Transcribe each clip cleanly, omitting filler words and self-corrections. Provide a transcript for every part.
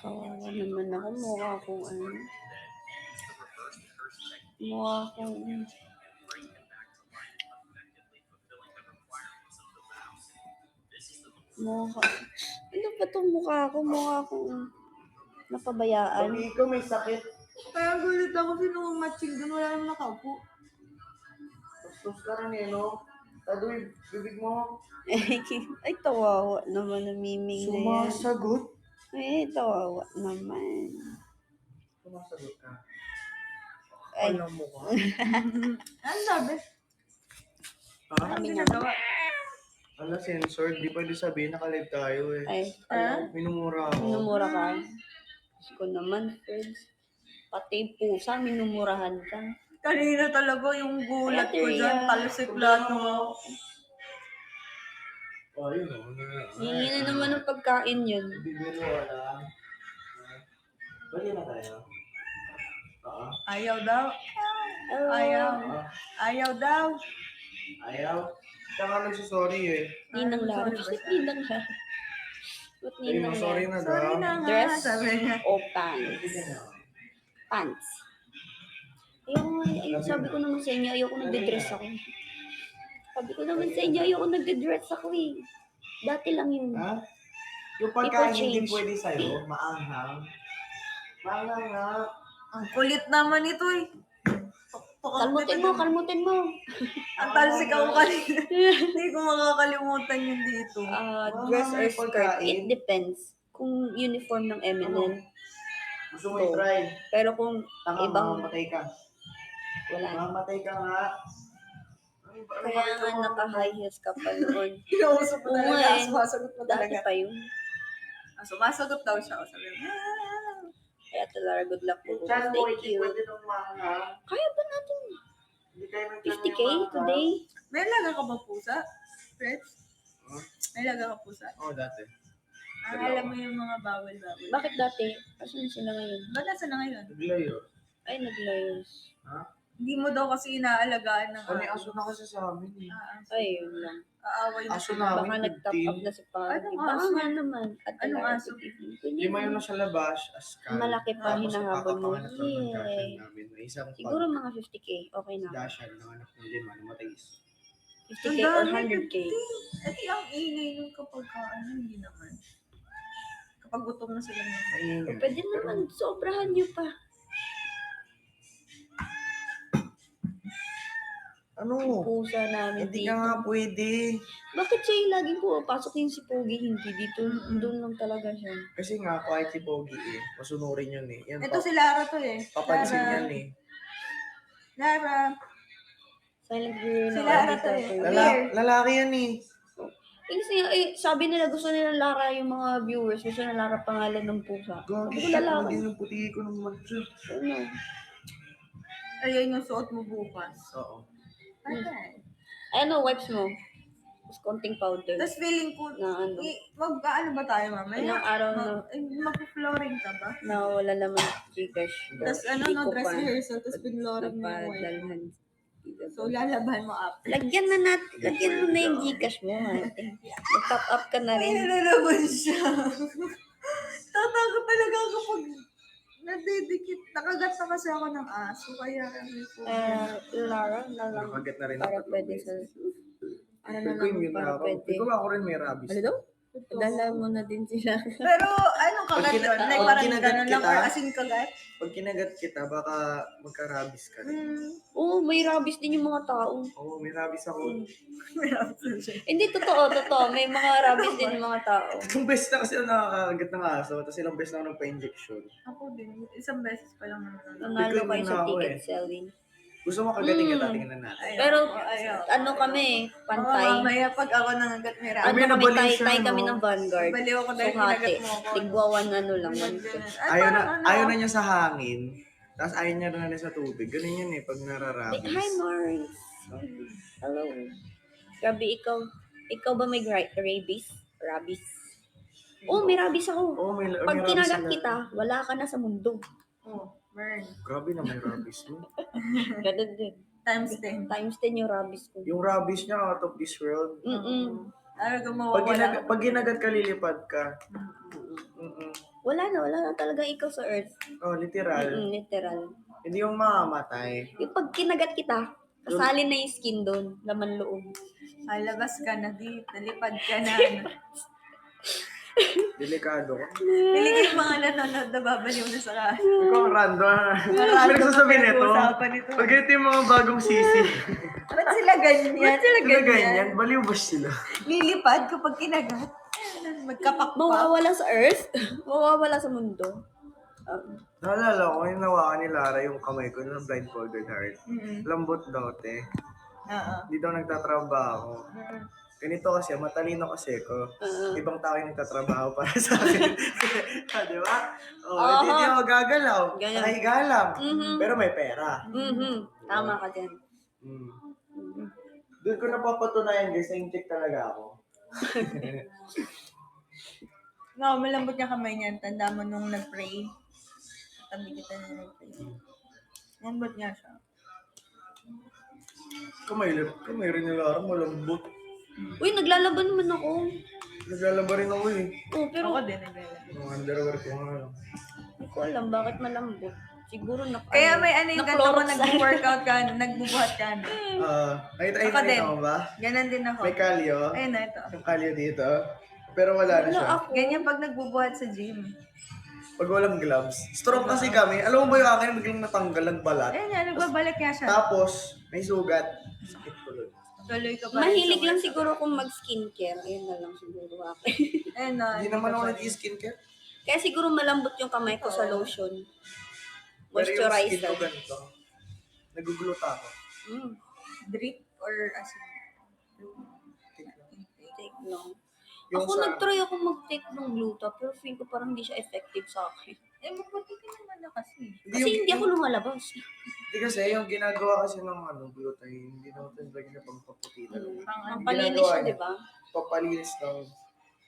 Kawawa naman ako. Mukha akong ano. Mukha akong... Mukha... Ano ba itong mukha ko? Mukha akong napabayaan. Pag ikaw may sakit, Kaya gulit ako, sino matching doon, wala naman nakaupo. tustos ka rin eh, no? Tadoy, bibig mo. Ay, tawawa naman ang miming na yan. Sumasagot? Ay, tawawa naman. Sumasagot ka. Ay. Alam mo ka. Ano sabi? Ha? Kami Ano nga. ginagawa? Ala, censored. Di pwede sabihin nakalive tayo eh. Ay, Ha? Minumura ako. minumura ka. Diyos ko naman, friends. Pati pusa, minumurahan ka. Kanina talaga yung gulat ko Ay, dyan, Ria. talsik lahat ng mga... Oh, yun o. Hingi na naman ng pagkain yun. Bibiro wala. Bali na tayo. Oo. Ayaw daw. Oh, Ayaw. Ah, Ayaw daw. ayaw. Siya nga nagsasorry eh. Ninang Lara. Sorry ba Bakit siya? Ninang Lara? Ba't Ay, Ninang sorry Lara? na Sorry daw. na nga, Dress sabi niya. o pants? Pants. Sabi ko naman sa inyo, ayoko nagde-dress ako. Sabi ko naman sa inyo, ayoko nagde-dress ako eh. Dati lang yun. Ha? Yung pagkain People hindi change. pwede sa'yo, maanghang. Maanghang nga. Ang kulit naman ito eh. Kalmutin mo. Ang talsik ako kanina. Hindi ko makakalimutan yun dito. Dress or may skirt, pagkain. it depends. Kung uniform ng MNL. Gusto mo i-try? Pero kung Tanga, ibang, mamamatay ka. wala. Mamamatay ka nga. Kaya nga naka-high heels ka pa noon. Pinausap mo Oo talaga. nga eh. Sumasagot mo Dati talaga. pa yun. Sumasagot daw siya. Sabi niya, Kaya talaga good luck po. Yung chan mo, Thank hindi you. pwede nung maanghang. Kaya ba natin Hindi kayo ng chan 50K yung maanghang. today? may laga ka ba pusa? Fred? Huh? May laga ka pusa? Oo, dati. Alam mo yung mga bawal-bawal. Bakit dati? Asan sila ngayon? Ba't nasa na ngayon? Naglayo. Ay, naglayos. Ha? Hindi mo daw kasi inaalagaan ng Ano yung aso na kasi sa amin eh. Ay, yun lang. Aaway na. Aso Baka namin, nag-top up na si Pagi. Anong Baka aso? nga naman. At Anong Alara, aso? good evening. Lima yun na sa labas, askal. Malaki pa, Tapos hinahabol mo. nagkakapanganak lang ng Dashan Yay. namin. May isang Siguro mga 50K. Okay na. Dashan ng anak ng lima, namatay isa. 50K or 100K. Ito ang ingay nung kapag hindi naman. Kapag gutom na sila ng Maingay. Pwede naman, sobrahan nyo pa. Ano? Pusa namin Hindi dito. ka nga pwede. Bakit siya yung laging pumapasok yung si Pogi? Hindi dito. Doon lang talaga siya. Kasi nga, kahit si Pogi eh, masunurin yun eh. Yan, Ito si Lara to eh. papansin Lara. yan eh. Lara. Silent girl Si na Lara dito. to eh. Lalaki yan eh. Sabi nila gusto nila Lara yung mga viewers. Gusto nila Lara pangalan ng pusa. Gagi Sabi ko siya, lalaki. hindi ng puti ko ng mancha. Ano? Ayan yung suot mo bukas. Oo. Okay. Ano, wipes mo? Tapos konting powder. Tapos feeling ko, Na ano? mag-ano ba tayo mamaya? Ilang araw na Mag-flooring ka ba? nawala naman Gcash. Tapos ano, Hindi no, ko dress pa rehearsal, tapos pinlooring mo yung white. napadalhan. So, lalaban mo up. Lagyan mo na yung Gcash mo. Mag-top up ka na rin. Ay, nalaban siya. Tatakot talaga kapag nadidikit. Nakagat na kasi ako ng aso, kaya may Lara na lang. Nakagat na rin Para ako. pwede sa... Ano na Ikaw lang yun para na ako. pwede. Ikaw ako rin may rabies. Ano daw? Dala mo na din sila. Pero, anong kagat Pag doon? Like, pag parang kinagat gano'n lang, kita, or asin kagat? Pag kinagat kita, baka magka-rabies ka. Oo, may rabies din yung mga tao. Oo, may rabies ako. Hindi, totoo. May mga rabies din yung mga tao. Isang beses na kasi ako nakakagat ng aso, tapos ilang beses na ako nagpa-injection. Ako din. Isang beses pa lang naman. Nanalo kayo sa na ako ticket eh. selling. Gusto mo kagating kita, tingnan natin. Pero, Ayaw. ano kami, pantay. Mamaya pag ako nangagat may rabies. Ano May kami, nabaliw siya, tay no? kami ng Vanguard. Baliw ako dahil So, hati. kinagat mo ako. Ligwawan ano lang. Ayaw na niya sa hangin, tapos ayaw niya na sa tubig. Ganun yun eh, pag nararabies. Hi, Mars. Hello. Grabe, ikaw ba may rabies? Rabies? Oh, may rabies ako. Oo, may Pag rabies kinagat sila. kita, wala ka na sa mundo. Oh, burn. Grabe na may rabies mo. Ganun din. Times 10. Times 10 yung rabies ko. Yung rabies niya out of this world. Mm-mm. Talagang Pag mawawala. ginagat ka, lilipad ka. Mm-mm. wala na talaga ikaw sa earth. Oh, literal. Literal. Hindi yung mamamatay. Yung pag kinagat kita, kasalin na yung skin doon, laman loob. Labas ka na dito. Nalipad ka na. Delikado ko. Niligay yung mga nanonood na babaliw na sa ka. Ikaw ang random. Random Pinagsasabi na nito. pinag-uusapan nito. Pag ito yung mga bagong sisi. Ba't sila ganyan? Ba't sila Sila ganyan. Baliw ba sila? Lilipad kapag kinagat. Magkapakpak. Mawawala sa earth, mawawala sa mundo. Naalala ko, yung nawakan ni Lara yung kamay ko ng blindfolded heart. Mm-mm. Lambot daw, te. Oo. Hindi daw nagtatrabaho. Mm-mm. Ganito kasi, matalino kasi ko. Oo. Ibang tao yung nagtatrabaho para sa akin. Di ba? Aha. Hindi ako gagalaw. Ganyan. Nakahiga lang. Mhm. Pero may pera. Tama ka dyan. Mm. Doon ko napapatunayan guys, na talaga ako. No, malambot yung kamay niyan. Tanda mo nung nag-pray. Tabi kita na nag-pray. Malambot nga siya. Kamay rin nila Lara, malambot. Uy, naglalaban naman ako. Naglalaba rin ako eh. Oh, pero Ako din naglalaro. Yung underwear ko nga lang. hindi ko alam bakit malambot. Siguro Kaya may ano yung ganito mo, na-Clorox. nag-workout ka, nagbubuhat ka. No? Nakita Ako din. mo ba? Ganon din ako. May kalyo. Ayun na ito. Yung kalyo dito. Pero wala na siya. ako. Ganyan pag nagbubuhat sa gym. Pag walang gloves. Strong kasi kami. Alam mo ba yung akin biglang natanggal ang balat? Ayun yan, nagbabalik nga siya. Tapos, may sugat. Sakit ko nun. Tuloy ka pa rin Mahilig sa lang workout. siguro kung mag-skincare. Ayun na lang siguro ako. Ayun na. Hindi naman ako nag-skincare. Kaya siguro malambot yung kamay ko sa lotion. Pero yung skin Moisturizer. ko ganito. Naguguluta ako. Drip or acid? Take long. Yung Ako sa- nag-try ako mag-take ng gluta pero feel ko parang hindi siya effective sa akin. Mabuti ka naman na kasi. Kasi hindi ako lumalabas. Hindi kasi, yung ginagawa kasi ng glutathione, hindi naman talaga siya pagpaputi talaga. Ang palinis siya, ginagawa di ba? Papalinis ng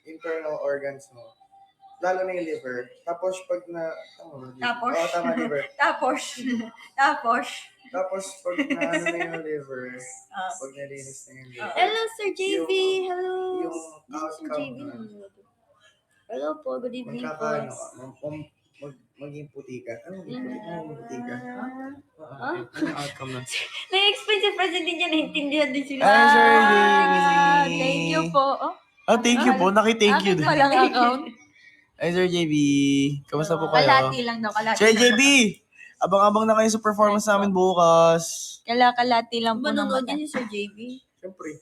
internal organs mo. Lalo na yung liver. Tapos pag na... Tapos? Oo, tama, liver. Tapos. Tapos. Tapos pag na ano na yung liver, Ah. pag nalinis na yung liver, Hello, Sir JV. Hello. yung This is Sir outcome JV. na Hello po. Good evening po. magkakaano ka, maging puti ka. Ano maging puti ka? Maging puti ka. Ano yung outcome na? Na-explain si President niya, naintindihan din sila. Hi, Sir Ah, JV. thank you po. Oh, Oh, thank you po. Naki-thank you akin din. palang account. Hi, Sir JB. Kamusta po kayo? Kalati lang daw. Kalati Sir lang JB! Abang-abang na kayo sa performance namin bukas. Kalati lang po Manonood naman. din si Sir JV. Siyempre.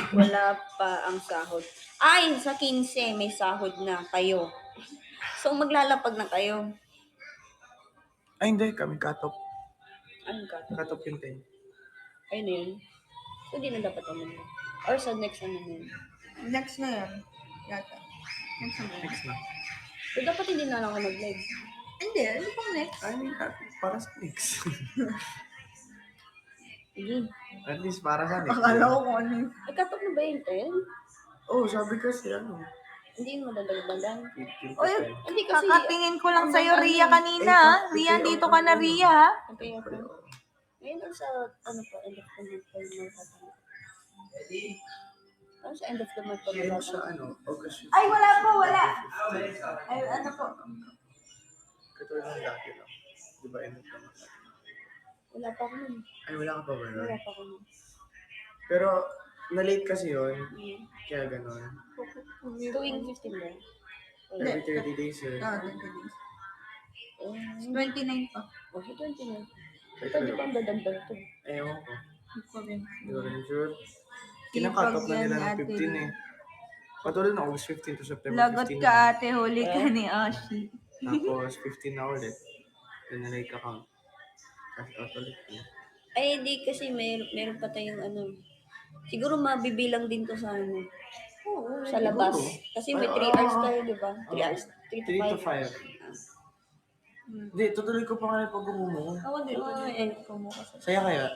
Wala pa ang sahod. Ay, sa 15 may sahod na kayo. So, maglalapag na kayo. Ay, hindi. Kami cut-off. Ano ka? Cut-off yung 10. Ayun na yun. So, di na dapat ano yun. Or sa next ano na yun. Next na yan. Yata. Next na yan. Next na. So, dapat hindi na lang ako nag-live. Hindi, ano pang next? I mean, para sa next. Sige. At least para sa next. Akala ko kung ano yun. Ay, cut-off na ba yun, Tel? Oh, sabi kasi ano. Hindi mo dadagdagan. 15%. Uy, Hindi kasi... Kakatingin ko lang sa'yo, Ano, Ria, kanina. Ria, dito ka na, Ria. ha? Okay, okay. Ngayon lang sa, ano pa, end of the month pa yung mga tatanong. Ano sa end of the month pa Yan mga sa tatanong? ano, August 15. Ay, wala po, wala. Ay, ano po? Katulad ng dati lang. Di ba, end of the month? Wala pa ako nun. Ay, wala ka pa ba nun? Wala pa ako nun. Pero, na-late kasi yun. Kaya ganun. Tuwing 15 ba? Wala. Every 30 days yun. Ah, 20 days. Eh, 29 pa. oh, 20 na. Ay, Ito, di talaga. ba ang dadagdag to? Ewan ko. Hindi ko rin. Hindi ko rin sure. Sipag Kinakatop na yan nila ni ng Ate 15 Lee. eh. Patulad na August 15 to September 15. Lagot ka, ate. Huli ka ni Ashi. Tapos 15 na ulit. Then na-like account. Cash out ulit. Ay, di kasi meron pa tayong ano. Siguro mabibilang din to sa ano. Sa labas. siguro. Kasi may Ay, 3 hours tayo, di ba? 3 hours? 3 to 3 to 5. 5. Hindi, tutuloy ko pa nga pag umumo. Ako din. Ay, Saya kaya?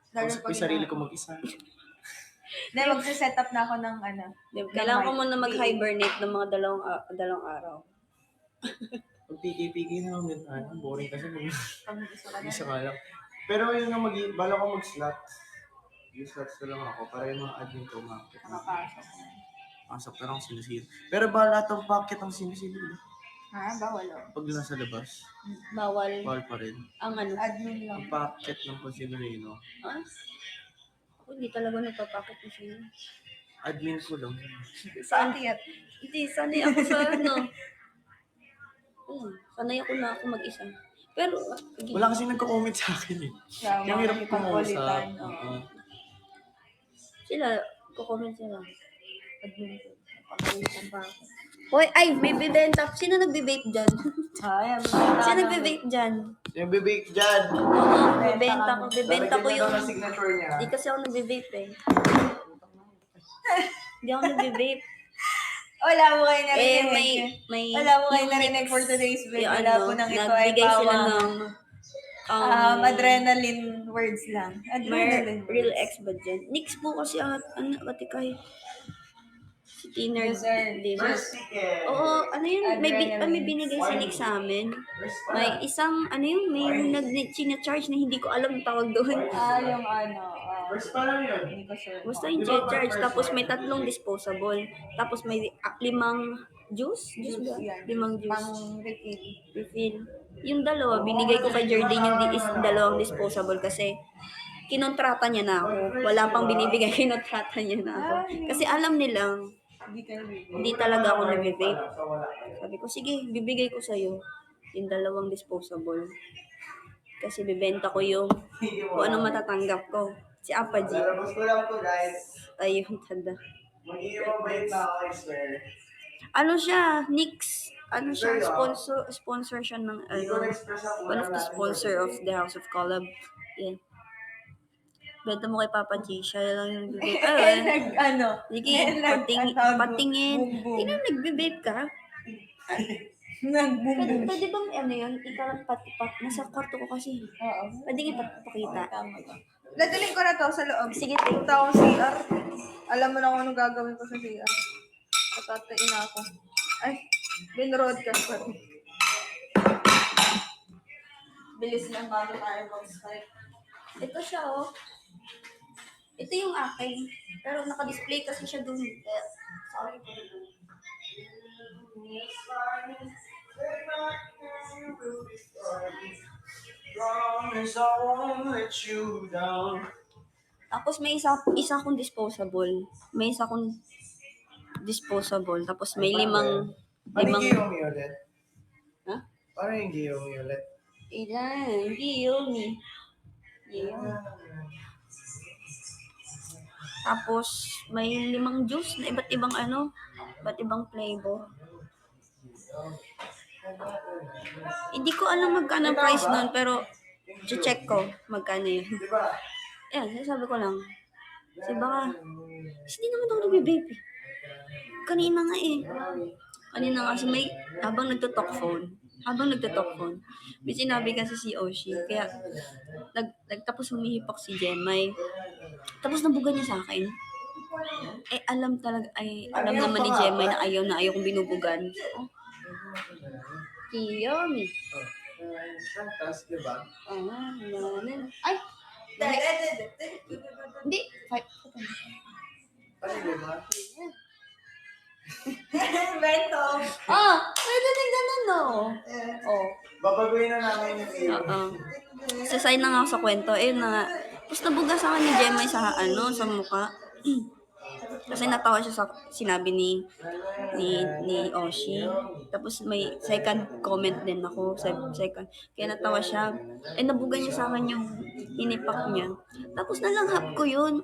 Lalo Kung pag sarili ko mag-isa. Hindi, magsiset up na ako ng ano. kailangan ko muna mag-hibernate ng mga dalawang araw. Pag piki-piki na lang din tayo. Boring kasi mag Pag isa ka na. isa nga lang. Pero yun nga bala ko mag-slot. search na lang ako para yung mga admin ko makakit na. Nakapasok. Pasok na lang sinisil. Pero ba lahat ng packet ang sinisil? Ha? Bawal o. Pag nasa labas, Bawal bawal pa rin. ang ano. Admin lang. Ang packet ng considerino, Ah? Ako hindi talaga nagpapakit ng sino. admin ko lang. Saan tiyat? Hindi, sanay ako sa ano. Sanay ako na ako mag-isa. Pero, sige. Wala kasing nagko-comment sa akin eh. Sa Yung hirap mga kumausap. pagkulitan. Oo. Sila, kukomment sila. Admin ko. Napakalitan pa ako. Hoy, ay, may bibenta. Sino nagbe-vape dyan? Ay, Sino nagbe-vape dyan? Yung bibig dyan. Oo, bibenta ko. Bibenta ko Lalagyan yung... na ng signature niya. Hindi kasi ako nagbe-vape eh. Hindi ako nagbe-vape. Wala mo kayo Eh, narinig. may... Wala mo kayo yung narinig mix, for today's video. yung Wala ano, po nang ito ay nagbigay sila pawang. ng... Adrenaline words lang. Adrenaline Real words. X ba dyan? Nix po kasi ang... Ano, batikay? Si Tiner. Yes, sir. First ticket. Oo, ano yun? May Adrenaline. binigay si Nick sa amin. May isang, ano yun, may nag-charge na hindi ko alam ang tawag doon. Yung ano. First pa lang yun. Hindi ko sure. Basta yung charge, tapos may 3 disposable. Tapos may 5 juice? Juice ba? Yan. 5 juice. Pang refill. Refill. Yung dalawa, binigay ko kay Jardine yung dalawang disposable kasi kinontrata niya na ako. Wala pang binibigay, kinontrata niya na ako. Kasi alam nilang, Hindi ka nabibigay. hindi talaga ako nag-vape. Sabi ko, sige, bibigay ko sa'yo yung 2 disposable. Kasi bibenta ko yung kung anong matatanggap ko. Si Apa G. Lalabas ko lang to guys. Ayun, tanda. Mag-i-mobile na ako, I swear. Ano siya? Nix. Ano siya? Sponsor siya ng, Hindi ko na-express ako. one of the sponsor of the House of Collab. Yan. Benta mo kay Papa G. Siya lang yung nagbe-vape. Ano? Sige, patingin. Tingnan, nagbe-vape ka? Nag-boom-boom. Pwede bang ano yun? Ikaw lang patipak. Nasa kwarto ko kasi. Oo. Pwede ipakita. Tama ka. Dadalhin ko na to sa loob. Sige, Punta akong CR. Alam mo na kung anong gagawin ko sa CR. Patatain na ako. Ay, bin-broadcast ko. Bilis lang bago tayo mag-Skype. Ito siya, oh. Ito yung akin. Pero naka-display kasi siya dun. Kaya, sorry. Promise I won't let you down. Tapos may isa akong disposable. May isa akong disposable. Tapos may limang... Paano yung Giyomi ulit? Ha? Paano yung Giyomi ulit? Ilan? Giyomi. Tapos may 5 juice na iba't ibang ano, iba't ibang flavor. Hindi ko alam magkano ang price nun, pero check ko magkano yun. Di ba? Ayan, sabi ko lang. Kasi baka, kasi di naman ako nag-vape eh. Kanina nga eh. Kanina nga kasi may, habang nagtutalk phone, may sinabi kasi si Oshi. Kaya, tapos humihipok si Jemay. Tapos nabuga niya sa akin. Eh, alam naman ni Jemay na ayaw kong binubugan. Oh. Kiyomi. Tapos, di ba? Ay! Hindi. Ano, di ba? Bento. Pwede din ganun, no? Oh. Babaguhin na namin yung iyo. Oo. Sasay na nga ako sa kwento. Ayun na nga. Tapos nabuga sa akin ni Jemay sa mukha. Kasi natawa siya sa sinabi ni Oshi. Tapos may second comment din ako. Second. Kaya natawa siya. Nabuga niya sa akin yung inipak niya. Tapos nalanghap ko yun.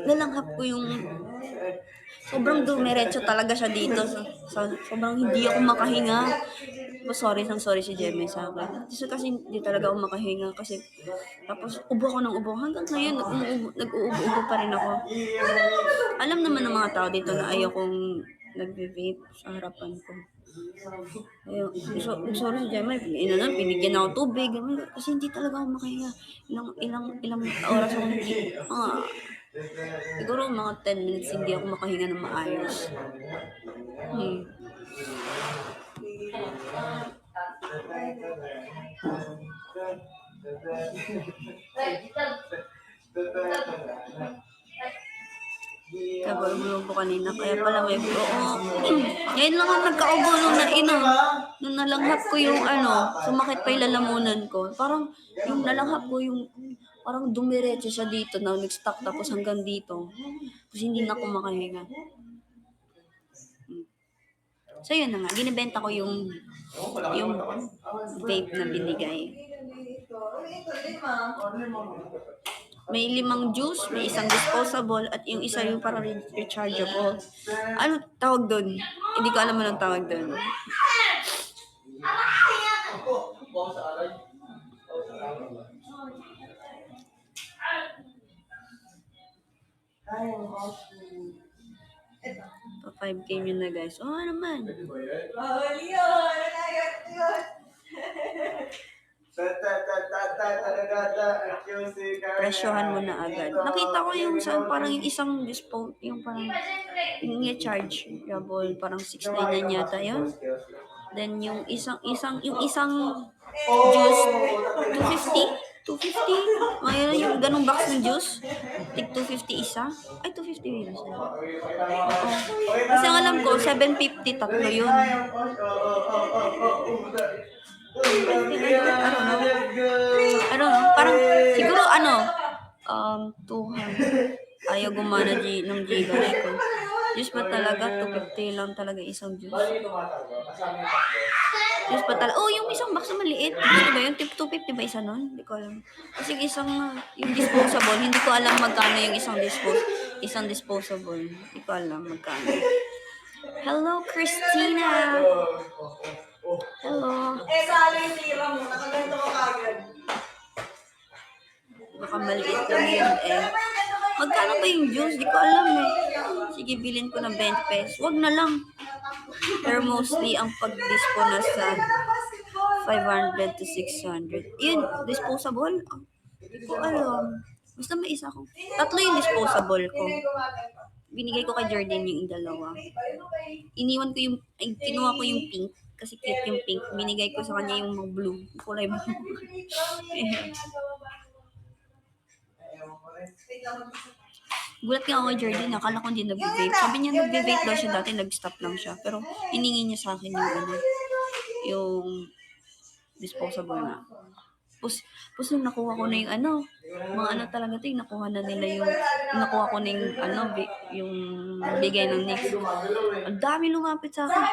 Nalanghap ko yung... Sobrang dumiretso talaga siya dito. Sobrang hindi ako makahinga. Sorry si Jemmy sa akin. Kasi hindi talaga ako makahinga. Tapos ubo ako ng ubo. Hanggang ngayon, nag-uubo pa rin ako. Alam naman ng mga tao dito na ayaw kong nag-vape sa harapan ko. Sorry si Jemmy. Pinigyan ako tubig. Kasi hindi talaga ako makahinga. Ilang oras ako siguro mga 10 minutes hindi ako makahinga ng maayos. Kaya bulong ko kanina. Kaya pala may oo. Ngayon lang ako nagkaubo nung nung nalanghap ko yung sumakit pa yung lalamunan ko. Parang yung nalanghap ko yung parang dumiretso siya dito na nag-stop tapos hanggang dito. Tapos hindi na ako makahinga. So yun na nga, ginibenta ko yung vape na binigay. May 5 juice, may isang disposable, at yung isa yung parang rechargeable. Ano tawag doon? Hindi ko alam anong tawag doon. Pa 5K yun na guys. Oh, ano naman? Bawal yun! Presyohan mo na agad. Nakita ko yung parang yung isang yung parang yung chargeable, parang 699 yata yun. Then yung isang juice 250. Mayroon yung ganung box ng juice. Tig 250 isa. Ay, 250 yun isa. Oo. Kasi ang alam ko, 750 tatlo yun. I don't know. Parang, siguro 200. Ayaw gumana ng Gcash ko. Juice pa talaga, 250 lang talaga isang juice. Juice pa talaga. Oh, yung isang box na maliit. Ano ba yun? 250 ba isa nun? Hindi ko alam. Kasi yung disposable, hindi ko alam magkano yung isang disposable. Hindi ko alam magkano. Hello, Christina! Hello. Sali yung tira mo. Nakaganto ko kagad. Baka maliit lang yun Magkano ba yung juice? Di ko alam Sige, bilhin ko ng 20 pesos. Wag na lang. Pero mostly, ang pag-dispo na sa 500 to 600. Yun, disposable? Di ko alam. Basta may isa ko. 3 yung disposable ko. Binigay ko kay Jordan yung 2. Iniwan ko kinuha ko yung pink. Kasi cute yung pink. Binigay ko sa kanya yung blue. Kulay blue. Gulat nga ako kay Jordan. Akala ko hindi nag-vape. Sabi niya nag-vape daw siya dati. Nag-stop lang siya. Pero hiningi niya sa akin yung disposable na. Tapos nung nakuha ko na yung mga talaga yung nakuha na nila nakuha ko na yung bigay ng Nix. Ang dami lumapit sa akin.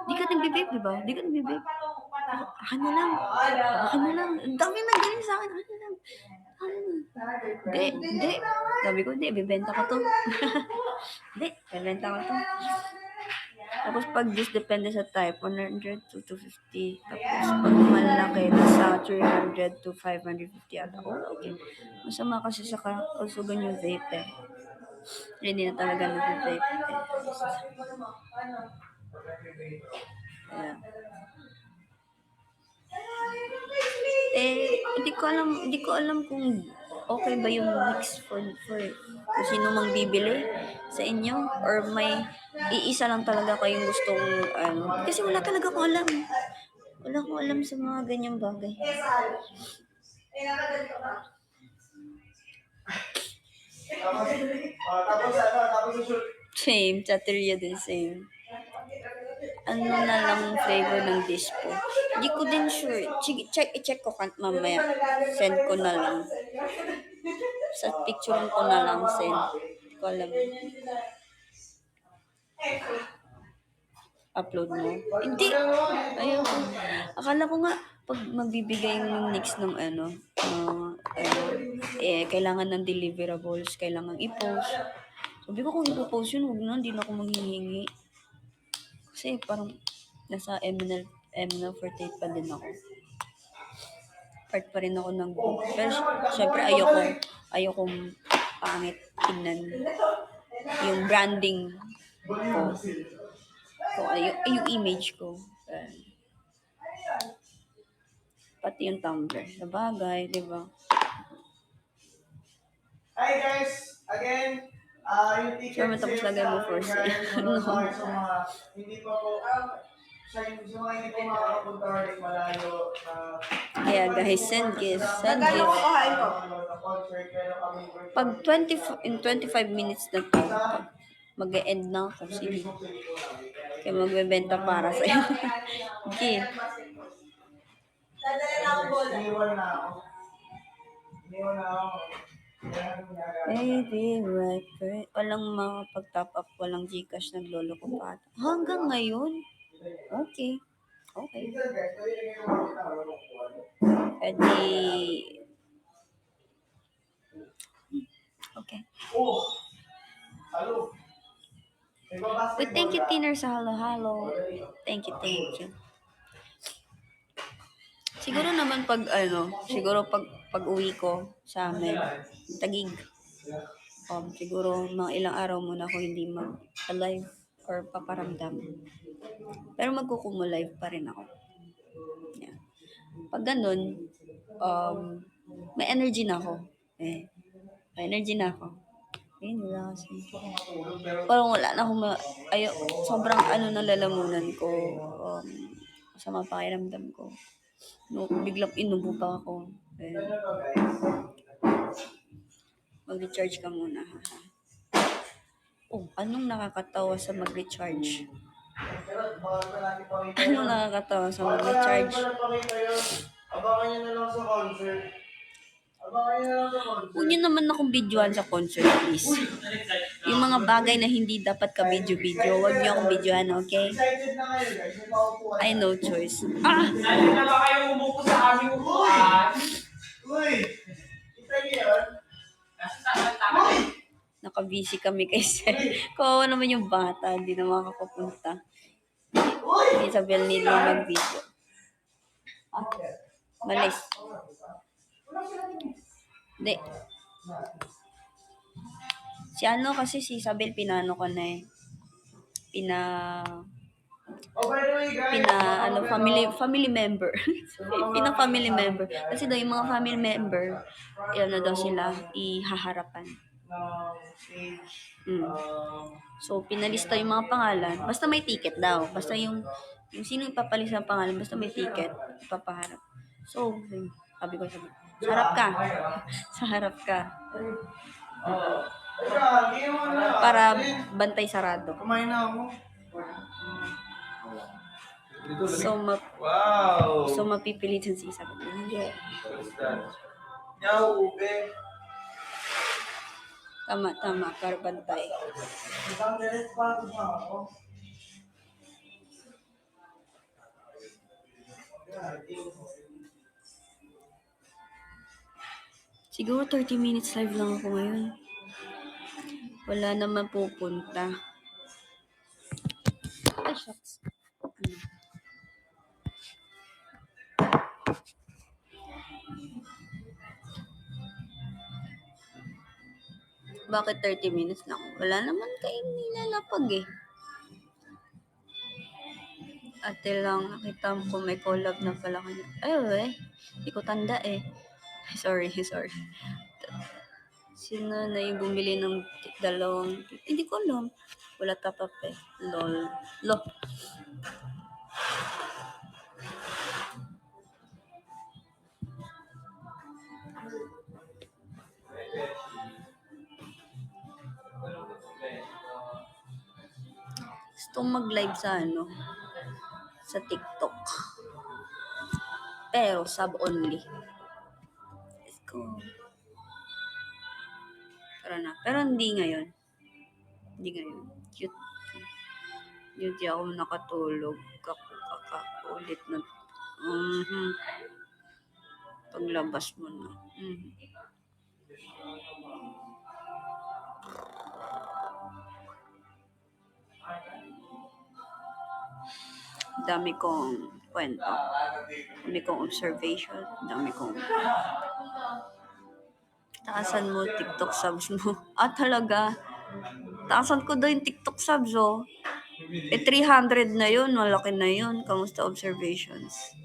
Di ka nag-vape, di ba? Di ka nag-vape. Akin na lang. Ang dami nag-galing sa akin. Akin na lang. Hindi. Sabi ko, hindi, bibenta ko to. Hindi, bibenta ko to. Tapos pag juice, depende sa type, 100 to 250. Tapos pag malaki, nasa 300 to 550 ata. Oh, okay. Masama kasi sa kalusugan yung vape Hindi na talaga nag-vape Hindi ko alam kung okay ba yung mix for kung sino mang bibili sa inyo or may iisa lang talaga kayong gustong kasi wala talaga akong alam. Wala akong alam sa mga ganyang bagay. Same, chateria din same. Ano na lang flavor ng dispo. Hindi ko din sure. I-check ko mamaya. Send ko na lang. Sa picture ko na lang send. Hindi ko alam. Upload mo? Hindi. Ayoko. Akala ko nga, pag magbibigay ng Nix ng kailangan ng deliverables, kailangan i-post. Sabi ko kung ipopost yun, huwag na, hindi na ako maghihingi. Kasi parang nasa MNL 48 pa din ako. Part pa rin ako ng group. Pero syempre ayokong pangit tingnan yung branding ko. Yung image ko. Pati yung Tumblr. Sa bagay, di ba? Hi guys! Again, yung ticket Sure, matapos lagay mo first. Hindi pa po Kaya guys, send gifts. Send Magkano ko gifts. kahain ko? Pag 25 minutes na to, mag-e-end na ako. Sige. Kaya magbebenta para sa'yo. Gift. Dadala na ako bola. Baby, right, right. Walang makapag-top up, walang Gcash, nagloloko pa. Hanggang ngayon? Okay. Okay. Edi... Okay. Wait, thank you, Tiner, sa halo-halo. Thank you, thank you. Siguro naman siguro pag uwi ko sa amin, Tagig. Siguro mga ilang araw muna ako hindi mag-live or paparamdam. Pero magkukumo-live pa rin ako. Yeah. Pag ganun, may energy na ako. May energy na ako. Ayun, wala kasi. Parang wala na akong sobrang na lalamunan ko. Sama pakiramdam ko. No, biglang inubo pa ako. Mag-recharge ka muna. Anong nakakatawa sa mag-recharge? Anong nakakatawa sa mag-recharge? Abangan nyo na lang sa concert. Huwag nyo naman akong videoan sa concert, please. Yung mga bagay na hindi dapat ka-video-video, huwag nyo akong videoan, okay? Excited na kayo guys. May paupuan. I no choice. Ano na ba kayo umupo sa aming upuan? Uy! Kita niyo yun? Uy! Naka-busy kami kay Sir. Kawawa naman yung bata, hindi na makakapunta. Isabel need mo mag-video. Malis. Hindi. Si Isabel, pinano ko na eh. Oh, by the way guys. Family member. Family member. Kasi daw yung mga family member, daw sila, ihaharapan. So, pinalista yung mga pangalan. Basta may ticket daw. Basta yung sino ipapalista ng pangalan, basta may ticket, ipapaharap. So, sabi ko, sa harap ka. Para bantay sarado. Kumain na ako. So mapipilitan si Isabel. Ube. Tama, para bantay. Isang minutes pa ako. Siguro 30 minutes live lang ako ngayon. Wala naman pupunta. Ay, shucks. Bakit 30 minutes lang? Wala naman kayo nilalapag eh. Ate lang, nakita ko may collab na pala kanya. Ay, hindi ko tanda eh. Sorry. Sino na yung bumili ng dalawang... Hindi ko alam. Wala top up eh. Lol. Gusto mag-live sa TikTok. Pero sub only. Let's go. Pero hindi ngayon. Cute. Hindi ako nakatulog. Kakaulit na. Paglabas mo na. Dami kong kwento. Dami kong observation. Dami kong... Taasan mo TikTok subs mo. Talaga? Taasan ko daw yung TikTok subs, 300 na yun. Malaki na yun. Kamusta observations?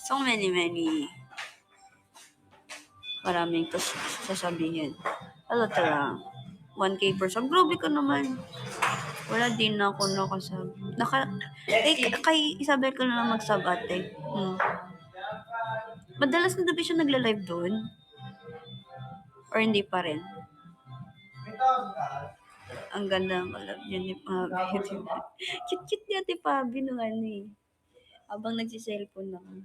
So many. Maraming sasabihin. Talaga. 1K per sub. Grabe ka naman. Wala din ako nakasab. Kay Isabel ko na lang mag-sub ate. Madalas na ba siya nagla-live doon? Or hindi pa rin? Ang ganda ng collab niya ni Pabi. Cute-cute ni Ate Pabi nung ano eh. Habang nagsiselfone ako.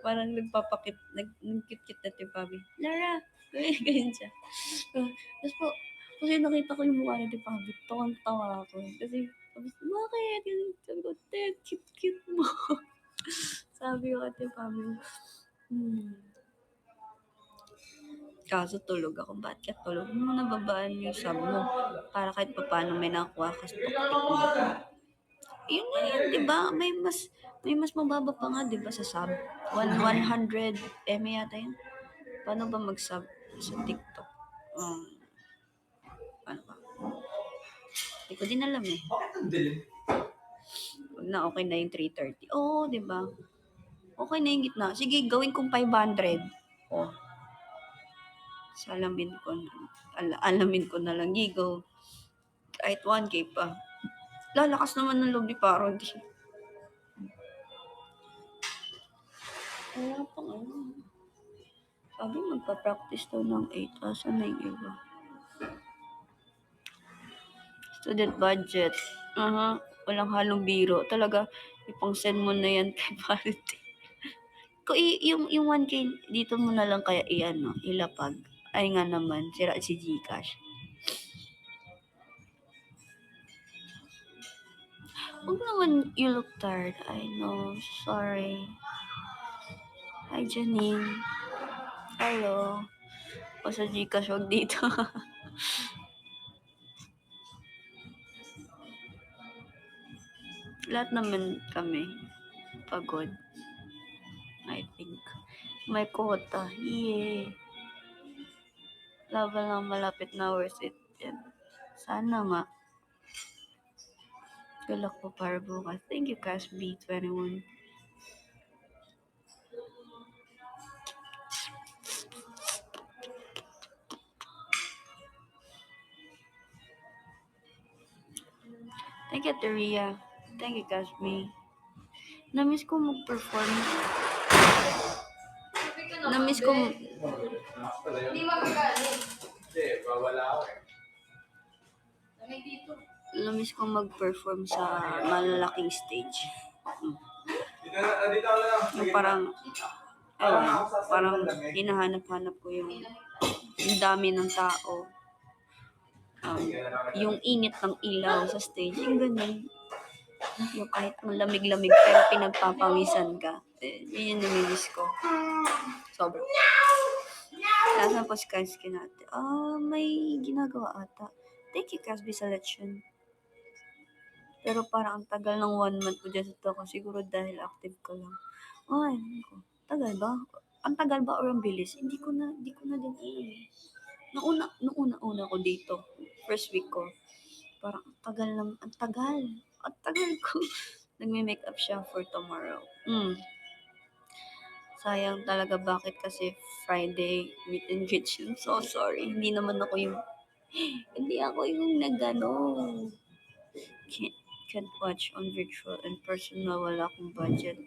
Parang nag-cute-cute na Ate Pabi. Lara! Ganyan siya. Tapos po, kasi nakita ko yung mukha ni Ate Pabi, tawang-tawa ako. Kasi, bakit? Sabi ko, Ted, cute-cute mo. Sabi ko Ate Pabi. Kaso tulog ako. Ba't ka tulog? Mo nababaan yung sub mo para kahit papaano may nakuha ka sa tuktik mo. Yun na yun, di ba? May mas mababa pa nga, di ba, sa sub? 100 yata yun. Paano ba mag-sub sa TikTok? Ano ba? Hindi ko din alam eh. Wag na, okay na yung 330. Oo, di ba? Okay na yung gitna. Sige, gawin kong 500. Oh. Alamin ko na lang, Gigo. Kahit 1K pa. Lalakas naman ng loob ni Parody. Wala pang ano. Sabi magpa-practice daw ng 8. Asan na yung iba? Student budget. Walang halong biro. Talaga, ipang-send mo na yan kay Parody. Kung yung 1K, dito mo na lang kaya ilapag. Ay nga naman, sira si Gcash. Huwag naman, you look tired. I know, sorry. Hi, Janine. Hello. O sa Gcash, huwag dito. Lahat naman kami pagod. I think. May quota. Yay. Laban lang malapit na worth it. Yan. Sana nga. Good luck po para bukas. Thank you, CashB21. Thank you, Teria. Thank you, CashB. Namiss ko mag-perform. Namiss ko Hindi magagalit. Hindi, bawala ako eh. namiss ko mag-perform sa malalaking stage. Dito na lang. Yung parang hinahanap-hanap ko yung dami ng tao. Yung init ng ilaw sa stage. Yung ganun. Yung kahit malamig-lamig pero pinagpapawisan ka. Yun yung namimiss ko. Sobrang. Nasaan po si Kasby natin? May ginagawa ata. Thank you, Kasby, sa leksyon. Pero parang ang tagal ng 1 month ko dyan sa Toko. Siguro dahil active ko lang. Ay, tagal ba? Ang tagal ba or ang bilis? Hindi ko na din Noong una ko dito. First week ko. Parang ang tagal ko. Nagme-makeup siya for tomorrow. Sayang talaga, bakit kasi Friday meet and greet yun. So sorry. Hindi ako yung nagano. Can't watch on virtual and personal. Wala akong budget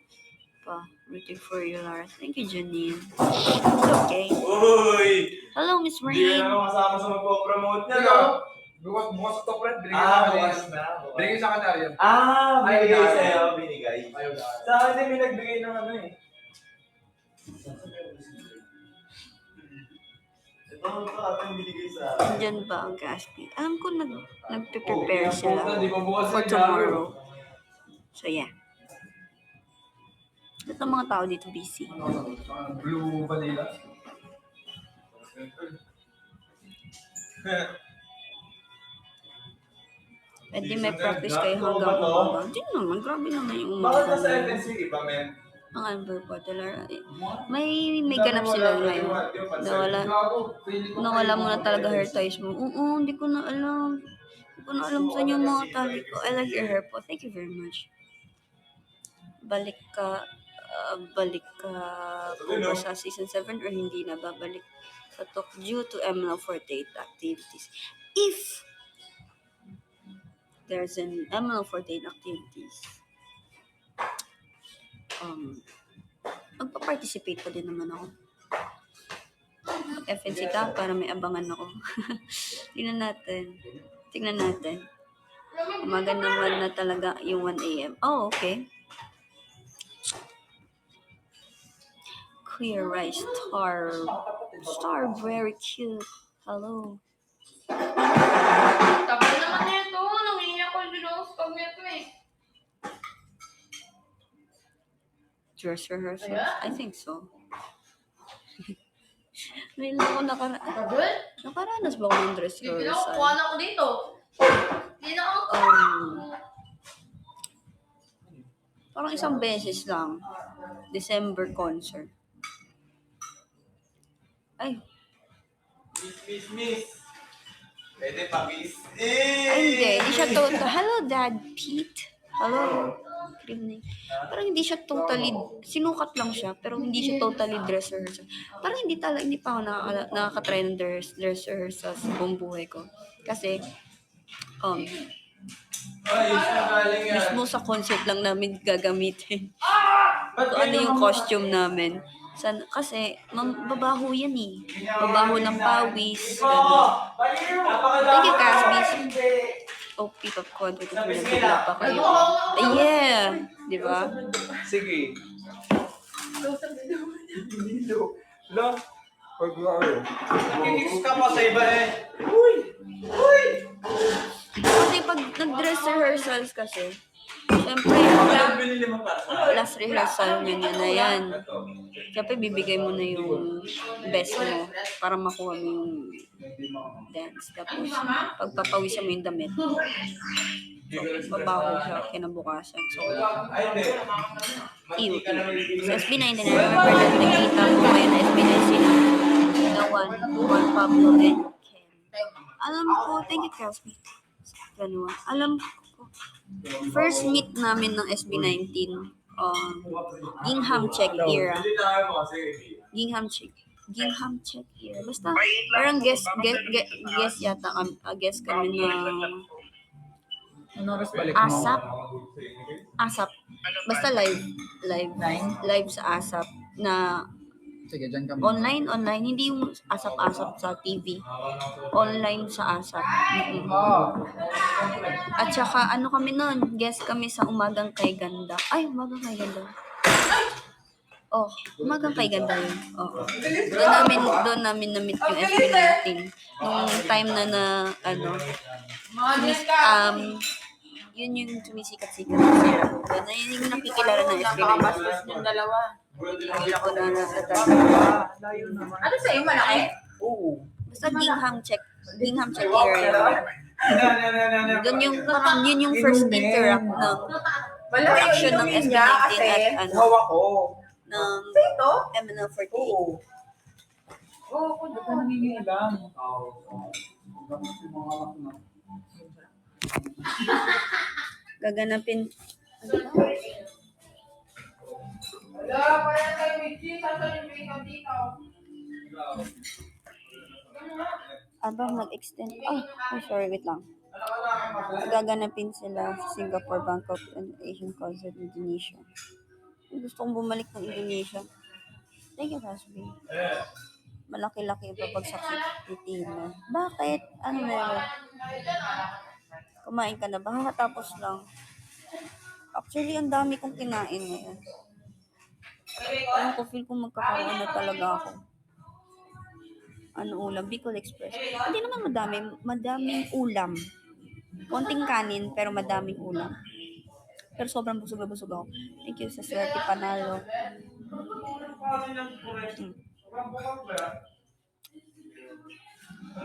pa. Rooting for you, Lara. Thank you, Janine. It's okay. Uy! Hello, Miss Hindi ka Rain. naman kasama sa magpo-promote niya, Ikaw, no? bukas to, friend. Bukas na. Binigay sa kanya yan. Binigay sa'yo, binigay. Ayaw na. Sa akin din may nagbigay ng ano eh. Ito pa ating binigay sa akin. Nandyan ba ang Caspi? Alam ko nagpe-prepare sila Di ba bukas for na tomorrow. So, yeah. Ito mga tao dito busy. Blue vanilla. Pwede may practice kayo hanggang umaga. Hindi naman, grabe naman yung Bakit umaga. nasa FNC iba, men? Ang Amber Potter. May ganap sila ngayon. Nawala muna talaga hair ties mo. Oo, hindi ko na alam. Hindi ko na alam saan yung mga tali ko. I like your hair po. Thank you very much. Balik ka po ba sa season 7 or hindi na babalik sa talk due to ML48 activities? If there's an ML14 activities, magpa-participate pa din naman ako. FNC ka para may abangan ako. Tingnan natin. Umaga naman na talaga yung 1 a.m. Oh, okay. Queer Rice Star, very cute. Hello. Tagal naman nito. Nangingi ako din ako sa pag-meto eh. Dress rehearsal? I think so. Ngayon ako Tagal? nakaranas ba ako ng dress rehearsal? Pinakukuha na ako dito. Hindi na ako. Parang isang beses lang. December concert. Ay, Miss. Pwede pa, miss. hindi siya total. Hello, Dad Pete. Hello. Good evening. Parang hindi siya totally, sinukat lang siya, pero hindi siya totally dress rehearsal. Parang hindi pa ako nakaka-try ng dress rehearsal sa buong buhay ko. Kasi, mismo sa concert lang namin gagamitin. Kung ano yung costume namin. Kasi, babaho yan eh. Babaho ng pawis. Thank you, Casby. Oh, pick up content kung nabigla pa kayo. Yeah! Di ba? Sige. Lo. Pag-glory. Nakikiks ka pa sa iba eh. Kasi pag nag-dress rehearsals kasi, syempre, last rehearsal niya na yan. Syempre, bibigay mo na yung best mo para makuha mo yung dance. Tapos, pagpapawisan mo yung damit. So, babaho siya kinabukasan. So, ew. So, SB19, I remember that nakita ko ngayon na SB19 sila. Juan Pablo, and Ken. Alam ko, thank you, Casby. Alam ko, first meet namin ng SB19, Gingham Check era. Gingham Check era. Basta, parang guest yata, guest kami ng ASAP. Basta live sa ASAP na Sige, dyan kami. online, hindi yung ASAP sa TV. Online sa ASAP. At saka, kami nun, guest kami sa Umagang Kay Ganda. Ay, Umagang Kay Ganda. Oh, Umagang Kay Ganda yun. Oo. Doon namin na-meet yung SB19. Nung time na yun yung sumisikat-sikat na sila. Na yun yung nakikilala ng SB19. Nakakabastos yung dalawa. Hindi ko na natatanda. Ano sa'yo, malaki? Oo. Basta Gingham Check area. Doon yung parang yun yung first interaction ng SB19 at Hawa ko. ng Ito? MNL48. Oo. Oo, kung di ka nangingilam. Gaganapin. Wala, parang tayo Michi. Sasabihin ko dito. Nag-extend. Sorry, wait lang. Gaganapin sila sa Singapore, Bangkok, and Asian Concert, Indonesia. Gusto kong bumalik ng Indonesia. Thank you, Casby. Malaki-laki yung babagsak sa titina. Bakit? Ano meron? Kumain ka na ba? Kakatapos lang. Actually, ang dami kong kinain ngayon. Feel ko magkakaroon na talaga ako. Ulam? Bicol Express. Hindi naman madaming ulam. Konting kanin, pero madaming ulam. Pero sobrang busog ako. Thank you sa Swerte Panalo.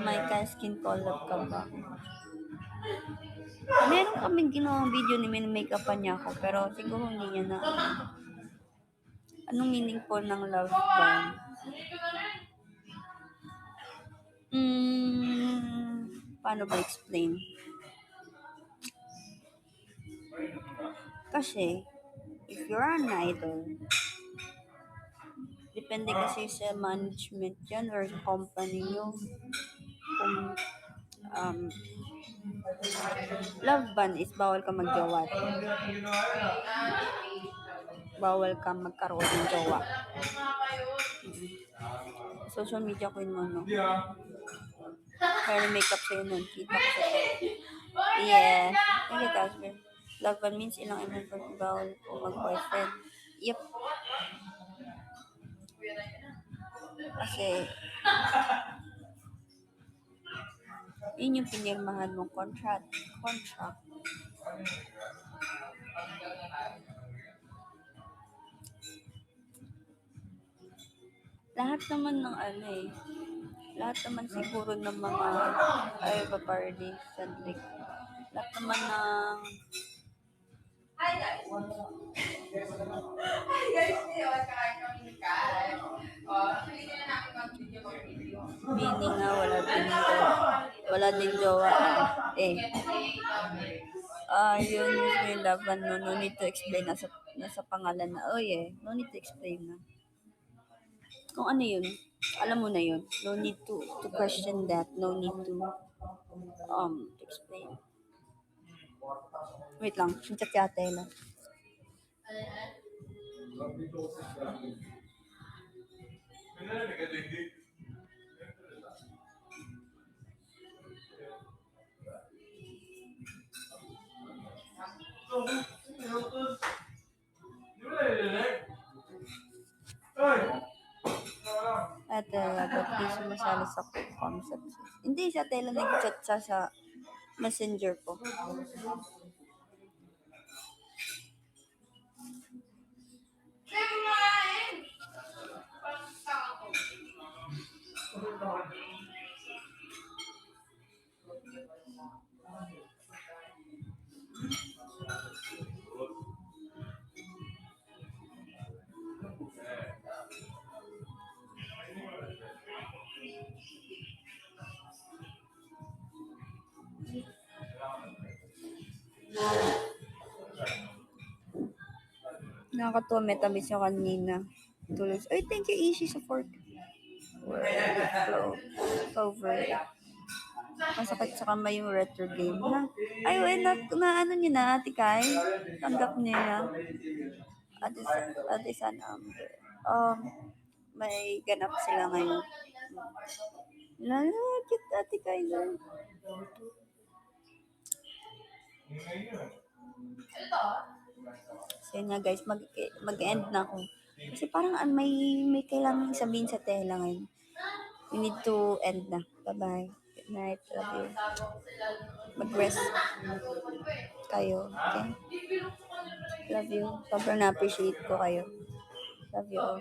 May skin collab ka ba? Meron kaming ginawang video ni makeup niya ako, pero siguro hindi niya na. Anong meaning po ng love bomb? Paano ba explain? Kasi, if you're an idol, depende kasi sa management yan or company nyo. Kung Love ban is bawal ka magjowa. Bawal ka magkaroon ng jowa. Social media queen mo, no? Hair and makeup sa'yo nun. Kita ko sa Yeah. Thank you, Casper. Love ban means ilang ML for bawal ko mag-boyfriend. Yep. Kasi, yun yung pinirmahan mong contract. Lahat naman ng lahat naman siguro ng mga Eva Party, Cedric. Lahat naman ng Hi guys! Hi guys! Ngayon, kakain kami ni Kai. Pilitin na namin mag-video. meaning nga wala din jowa. Yun yung laban no. No need to explain. Nasa pangalan na. Oh yeah, no need to explain na. Kung ano yun, alam mo na yun. No need to question that. No need to explain. Wait lang, chat si ate lang. Ate, ba't di sumasali sa concept? Hindi, si ate lang nag-chat sa messenger ko. Nakakatuwa, may tamis nyo kanina. Tulog. Ay, thank you, Ishi, sa fork. Over. Masakit sa kamay yung retro game. Na, ay, na ano nyo na, Ate Kai? Tanggap niya. Ate sana. May ganap sila ngayon. Cute, Ate Kai. So yun nga guys, mag-end na ako. Kasi parang may kailangan sabihin sa tela ngayon. We need to end na. Bye-bye. Good night. Love you. Mag-rest kayo. Okay? Love you. Sobrang na-appreciate ko kayo. Love you all.